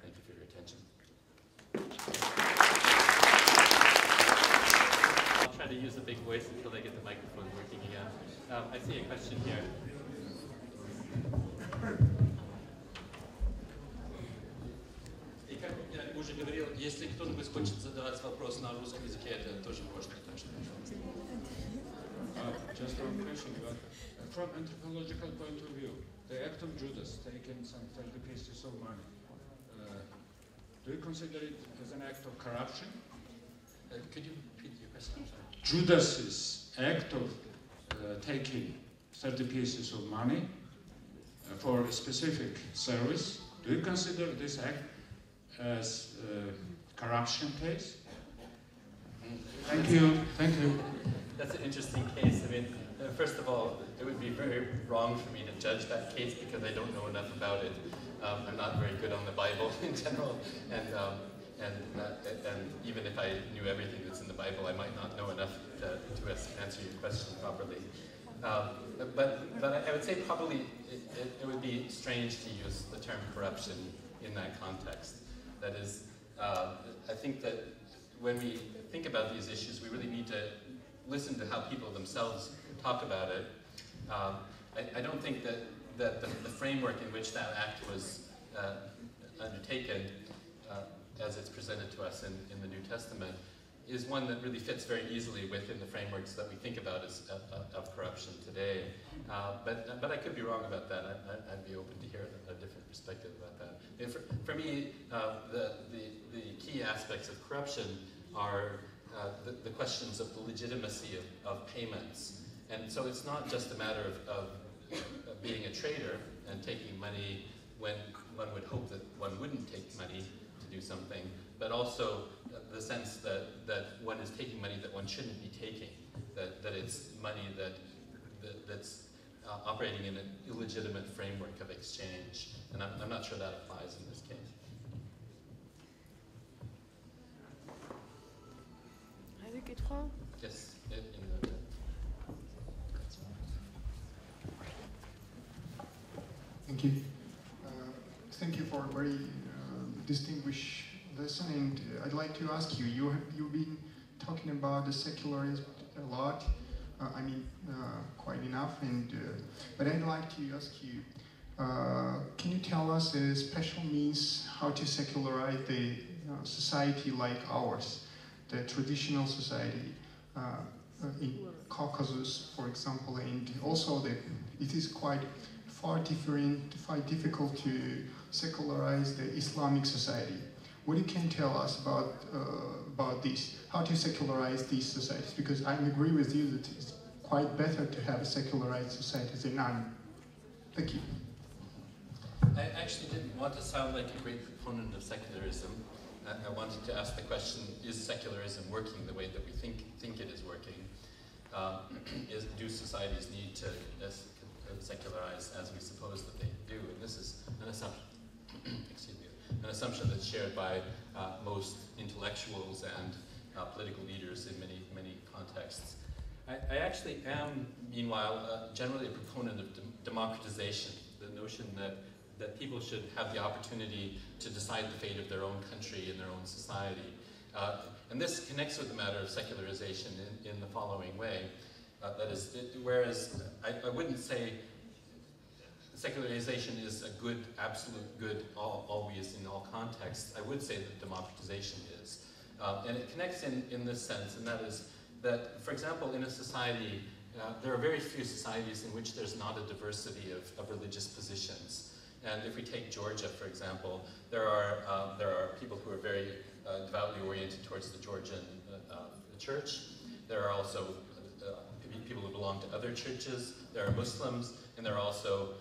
Thank you for your attention. I'll try to to use a big voice until they get the microphone working again. I see a question here. И как я уже говорил, если кто-нибудь хочет задавать вопрос на русском языке, это тоже можно, так что, пожалуйста. Just one question, but from anthropological point of view, the act of Judas taking some 30 pieces of money, do you consider it as an act of corruption? Could you repeat your question? Judas's act of taking 30 pieces of money for a specific service, do you consider this act as a corruption case? Thank you. Thank you. That's an interesting case. I mean, first of all, it would be very wrong for me to judge that case because I don't know enough about it. I'm not very good on the Bible in general, and even if I knew everything that's in the Bible, I might not know enough to answer your question properly. But I would say probably it would be strange to use the term corruption in that context. That is, I think that when we think about these issues, we really need to listen to how people themselves talk about it. I don't think that the framework in which that act was undertaken, as it's presented to us in the New Testament, is one that really fits very easily within the frameworks that we think about as of corruption today. But I could be wrong about that. I'd be open to hear a different perspective about that. And for me, the key aspects of corruption are the questions of the legitimacy of payments. And so it's not just a matter of being a trader and taking money when one would hope that one wouldn't take money to do something, but also the sense that one is taking money that one shouldn't be taking, that it's money that's operating in an illegitimate framework of exchange. And I'm not sure that applies in this case. Yes. Thank you. Thank you for a very distinguished lesson, and I'd like to ask you, you've been talking about the secularism a lot, quite enough, but I'd like to ask you, can you tell us a special means how to secularize the society like ours, the traditional society in Caucasus, for example, and also it is quite difficult to secularize the Islamic society. What you can tell us about this, how to secularize these societies? Because I agree with you that it's quite better to have a secularized society than none. Thank you. I actually didn't want to sound like a great proponent of secularism. I wanted to ask the question, is secularism working the way that we think it is working? Do societies need to secularize as we suppose that they do? And this is an assumption, excuse me, an assumption that's shared by most intellectuals and political leaders in many contexts. I actually am, meanwhile, generally a proponent of democratization, the notion that people should have the opportunity to decide the fate of their own country and their own society. And this connects with the matter of secularization in the following way. That is, whereas I wouldn't say secularization is a good, absolute good always in all contexts, I would say that democratization is. And it connects in this sense, and that is that, for example, in a society, there are very few societies in which there's not a diversity of religious positions. And if we take Georgia, for example, there are people who are very devoutly oriented towards the Georgian church. There are also people who belong to other churches. There are Muslims, and there are also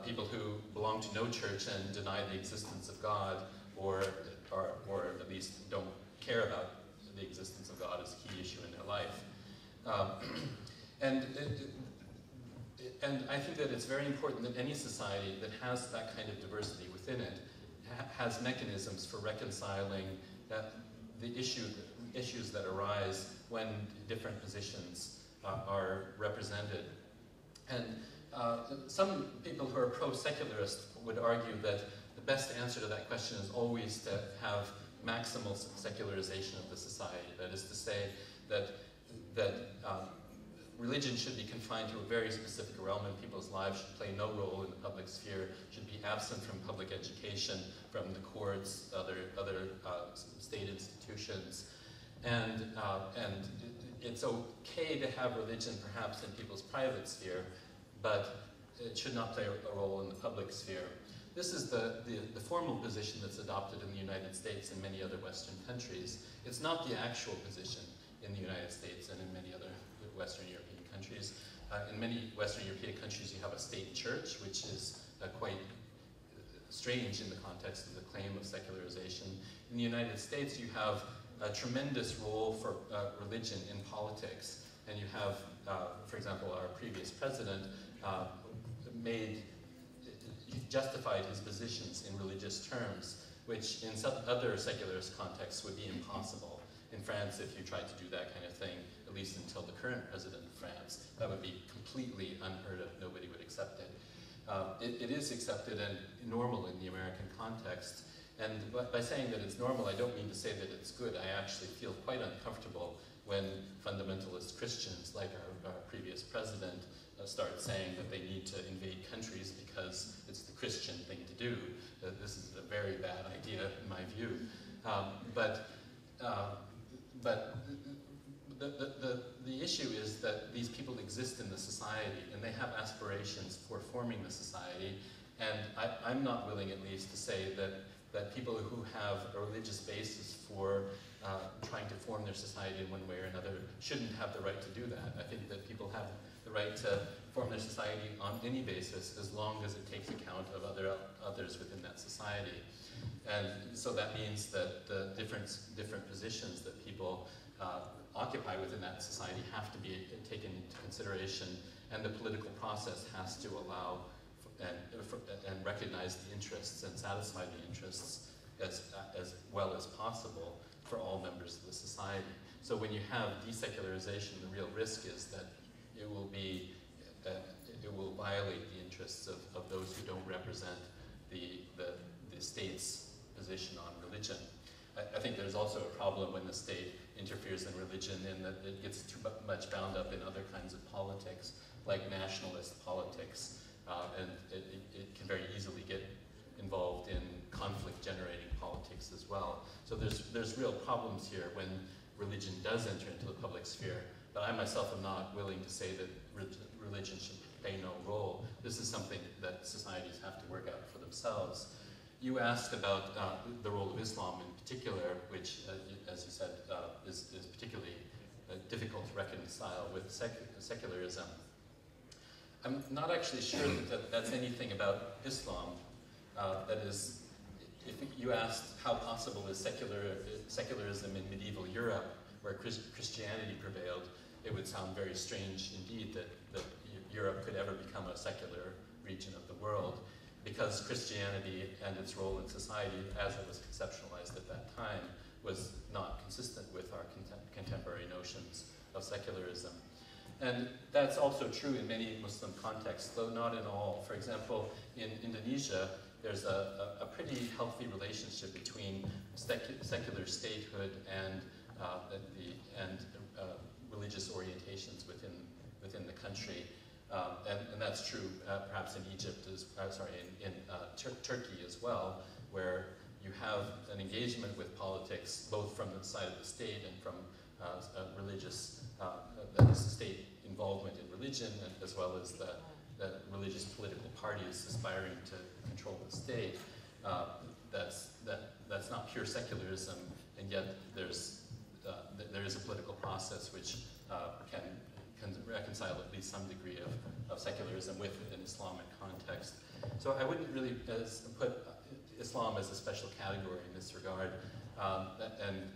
people who belong to no church and deny the existence of God, or at least don't care about the existence of God as a key issue in their life. And I think that it's very important that any society that has that kind of diversity within it has mechanisms for reconciling the issues that arise when different positions are represented. And some people who are pro-secularist would argue that the best answer to that question is always to have maximal secularization of the society. That is to say that that religion should be confined to a very specific realm in people's lives, should play no role in the public sphere, should be absent from public education, from the courts, other state institutions. And it's okay to have religion perhaps in people's private sphere, but it should not play a role in the public sphere. This is the formal position that's adopted in the United States and many other Western countries. It's not the actual position in the United States and in many other Western European countries. In many Western European countries you have a state church, which is quite strange in the context of the claim of secularization. In the United States you have a tremendous role for religion in politics. And you have, for example, our previous president justified his positions in religious terms, which in some other secularist contexts would be impossible. In France, if you tried to do that kind of thing, at least until the current president of France, that would be completely unheard of. Nobody would accept it. It is accepted and normal in the American context. And by saying that it's normal, I don't mean to say that it's good. I actually feel quite uncomfortable when fundamentalist Christians, like our previous president, start saying that they need to invade countries because it's the Christian thing to do. This is a very bad idea in my view. But the issue is that these people exist in the society and they have aspirations for forming the society. And I'm not willing, at least, to say that people who have a religious basis for trying to form their society in one way or another shouldn't have the right to do that. I think that people have the right to form their society on any basis as long as it takes account of others within that society. And so that means that the different positions that people occupy within that society have to be taken into consideration, and the political process has to allow and recognize the interests and satisfy the interests as well as possible for all members of the society. So when you have desecularization, the real risk is that it will violate the interests of those who don't represent the state's position on religion. I think there's also a problem when the state interferes in religion in that it gets too much bound up in other kinds of politics, like nationalist politics, and it can very easily get involved in conflict-generating politics as well. So there's real problems here when religion does enter into the public sphere, but I myself am not willing to say that religion should play no role. This is something that societies have to work out for themselves. You asked about the role of Islam in particular, which, as you said, is particularly difficult to reconcile with secularism. I'm not actually sure that that's anything about Islam. That is, if you asked how possible is secularism in medieval Europe, where Christianity prevailed, it would sound very strange indeed that Europe could ever become a secular region of the world, because Christianity and its role in society, as it was conceptualized at that time, was not consistent with our contemporary notions of secularism. And that's also true in many Muslim contexts, though not in all. For example, in Indonesia, there's a pretty healthy relationship between secular statehood and religious orientations within the country. And that's true perhaps in Egypt, in Turkey as well, where you have an engagement with politics both from the side of the state and from religious, state involvement in religion, as well as the religious political parties aspiring to control the state. That's not pure secularism, and yet there is a political process which can reconcile at least some degree of secularism with an Islamic context. So I wouldn't really put Islam as a special category in this regard, and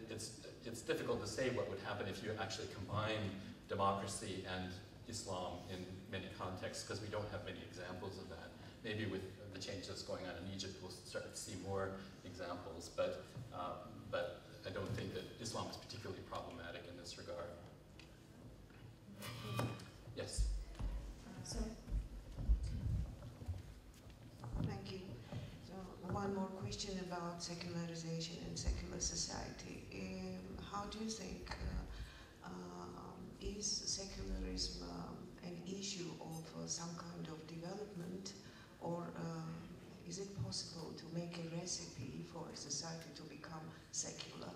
it's difficult to say what would happen if you actually combine democracy and Islam in many contexts, because we don't have many examples of that. Maybe with the change that's going on in Egypt, we'll start to see more examples, but I don't think that Islam is particularly problematic in this regard. Yes? Thank you. So one more question about secularization and secular society. How do you think is secularism an issue of some kind of development, or is it possible to make a recipe for a society to become secular?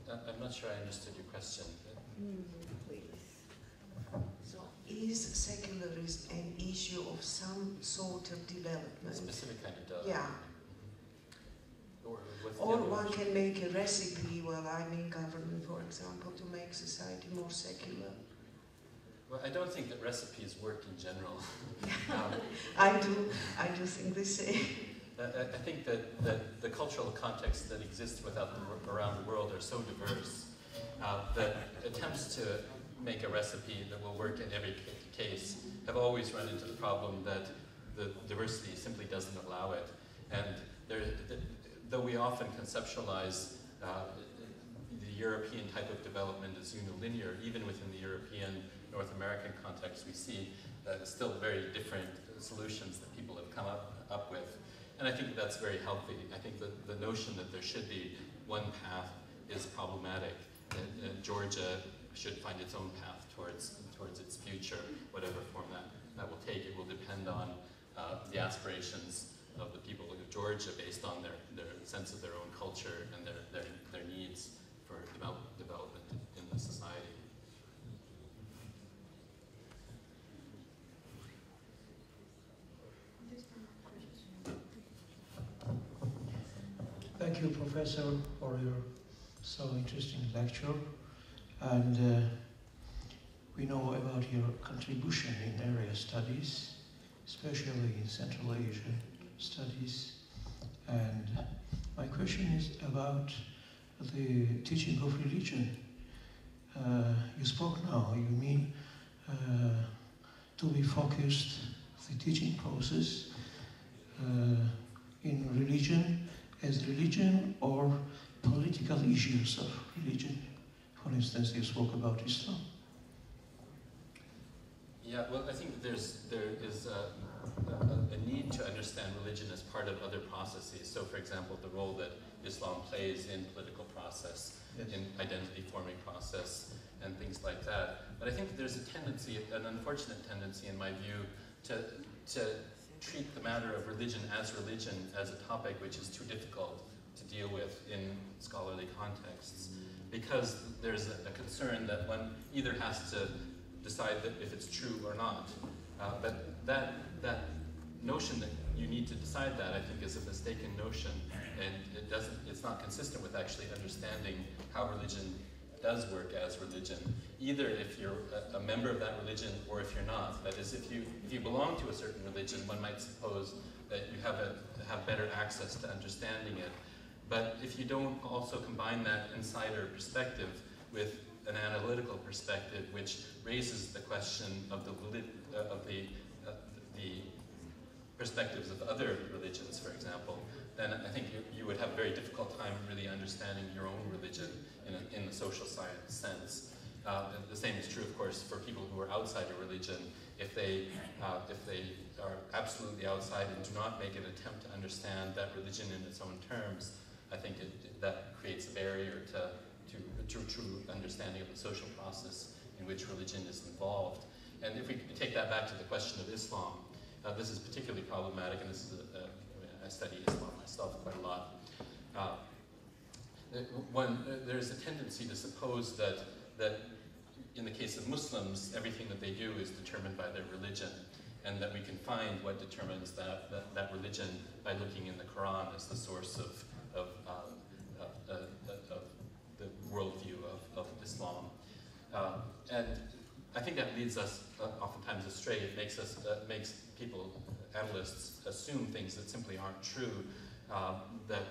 I'm not sure I understood your question. Please. So, is secularism an issue of some sort of development? A specific kind of development? Yeah. Or one can make a recipe while I'm in government, for example, to make society more secular. Well, I don't think that recipes work in general. I do think the same. I think that the cultural contexts that exist around the world are so diverse that attempts to make a recipe that will work in every case have always run into the problem that the diversity simply doesn't allow it. And though we often conceptualize the European type of development as unilinear, even within the European North American context, we see still very different solutions that people have come up with. And I think that's very healthy. I think that the notion that there should be one path is problematic. And Georgia should find its own path towards its future, whatever form that will take. It will depend on the aspirations of the people of Georgia based on their sense of their own culture and their needs for development in the society. Thank you, Professor, for your so interesting lecture. And we know about your contribution in area studies, especially in Central Asia studies. And my question is about the teaching of religion. You spoke now, you mean to be focused, the teaching process in religion, as religion or political issues of religion. For instance, you spoke about Islam. Yeah, well, I think there is a need to understand religion as part of other processes. So, for example, the role that Islam plays in political process, yes, in identity-forming process, and things like that. But I think that there's a tendency, an unfortunate tendency in my view, to treat the matter of religion as a topic which is too difficult to deal with in scholarly contexts, because there's a concern that one either has to decide that if it's true or not. But that notion that you need to decide that, I think, is a mistaken notion, and it's not consistent with actually understanding how religion does work as religion, either if you're a member of that religion or if you're not. That is, if you belong to a certain religion, one might suppose that you have better access to understanding it. But if you don't also combine that insider perspective with an analytical perspective, which raises the question of the perspectives of other religions, for example, then I think you would have a very difficult time really understanding your own religion in the social science sense. The same is true, of course, for people who are outside a religion. If they are absolutely outside and do not make an attempt to understand that religion in its own terms, I think that creates a barrier to true understanding of the social process in which religion is involved. And if we take that back to the question of Islam, this is particularly problematic, and this is I study Islam myself quite a lot. There's a tendency to suppose that in the case of Muslims, everything that they do is determined by their religion, and that we can find what determines that religion by looking in the Quran as the source of the worldview of Islam. And I think that leads us oftentimes astray. It makes people, analysts, assume things that simply aren't true, that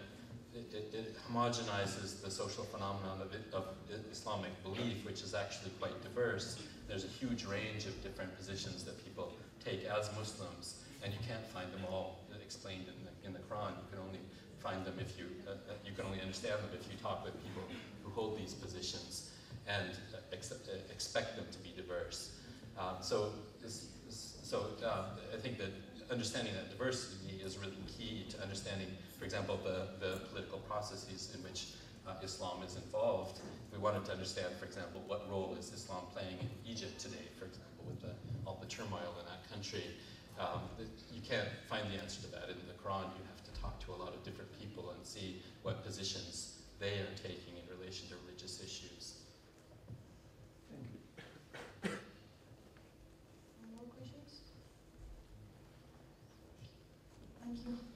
it homogenizes the social phenomenon of Islamic belief, which is actually quite diverse. There's a huge range of different positions that people take as Muslims, and you can't find them all explained in the Quran. You can only find them if you can only understand them if you talk with people who hold these positions and expect them to be diverse. So I think that understanding that diversity is really key to understanding, for example, the political processes in which Islam is involved. If we wanted to understand, for example, what role is Islam playing in Egypt today, for example, with all the turmoil in that country, you can't find the answer to that in the Quran. You have to talk to a lot of different people and see what positions they are taking in relation to religious issues. Thank you. More questions? Thank you.